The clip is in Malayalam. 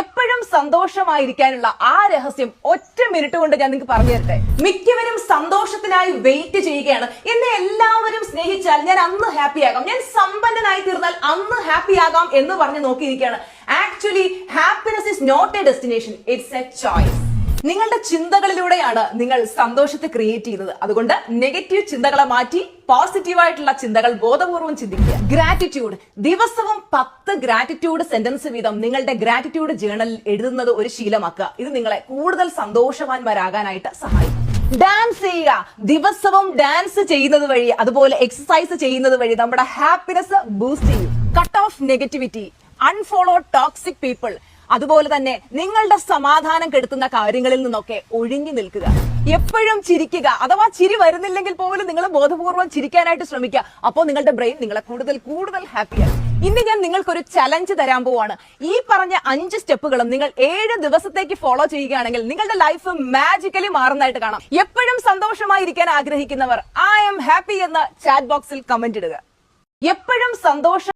എപ്പോഴും സന്തോഷമായിരിക്കാനുള്ള ആ രഹസ്യം ഒറ്റ മിനിറ്റ് കൊണ്ട് ഞാൻ നിങ്ങൾക്ക് പറഞ്ഞു തരട്ടെ. മിക്കവരും സന്തോഷത്തിനായി വെയിറ്റ് ചെയ്യുകയാണ്. എന്നെ എല്ലാവരും സ്നേഹിച്ചാൽ ഞാൻ അന്ന് ഹാപ്പി ആകാം, ഞാൻ സമ്പന്നനായി തീർന്നാൽ അന്ന് ഹാപ്പി ആകാം എന്ന് പറഞ്ഞ് നോക്കിയിരിക്കുകയാണ്. Actually happiness is not a destination, it's a choice. നിങ്ങളുടെ ചിന്തകളിലൂടെയാണ് നിങ്ങൾ സന്തോഷത്തെ ക്രിയേറ്റ് ചെയ്യുന്നത്. അതുകൊണ്ട് നെഗറ്റീവ് ചിന്തകളെ മാറ്റി പോസിറ്റീവായിട്ടുള്ള ചിന്തകൾ ബോധപൂർവം ചിന്തിക്കുക. ഗ്രാറ്റിറ്റ്യൂഡ്, ദിവസവും 10 ഗ്രാറ്റിറ്റ്യൂഡ് സെന്റൻസ് വീതം നിങ്ങളുടെ ഗ്രാറ്റിറ്റ്യൂഡ് ജേണലിൽ എഴുതുന്നത് ഒരു ശീലമാക്കുക. ഇത് നിങ്ങളെ കൂടുതൽ സന്തോഷവാന്മാരാകാനായിട്ട് സഹായിക്കും. ഡാൻസ് ചെയ്യുക, ദിവസവും ഡാൻസ് ചെയ്യുന്നത് വഴി അതുപോലെ എക്സസൈസ് ചെയ്യുന്നത് വഴി നമ്മുടെ ഹാപ്പിനെസ് ബൂസ്റ്റ് ചെയ്യും. Cut off negativity, unfollow toxic people, അതുപോലെ തന്നെ നിങ്ങളുടെ സമാധാനം കെടുത്തുന്ന കാര്യങ്ങളിൽ നിന്നൊക്കെ ഒഴിഞ്ഞു നിൽക്കുക. എപ്പോഴും ചിരിക്കുക, അഥവാ ചിരി വരുന്നില്ലെങ്കിൽ പോലും നിങ്ങൾ ബോധപൂർവ്വം ചിരിക്കാനായിട്ട് ശ്രമിക്കുക. അപ്പോൾ നിങ്ങളുടെ ബ്രെയിൻ നിങ്ങളെ കൂടുതൽ ഹാപ്പിയാണ്. ഇന്ന് ഞാൻ നിങ്ങൾക്കൊരു ചലഞ്ച് തരാൻ പോവാണ്. ഈ പറഞ്ഞ 5 സ്റ്റെപ്പുകളും നിങ്ങൾ 7 ദിവസത്തേക്ക് ഫോളോ ചെയ്യുകയാണെങ്കിൽ നിങ്ങളുടെ ലൈഫ് മാജിക്കലി മാറുന്നതായിട്ട് കാണാം. എപ്പോഴും സന്തോഷമായിരിക്കാൻ ആഗ്രഹിക്കുന്നവർ ഐ ആം ഹാപ്പി എന്ന ചാറ്റ് ബോക്സിൽ കമന്റ് ഇടുക. എപ്പോഴും സന്തോഷം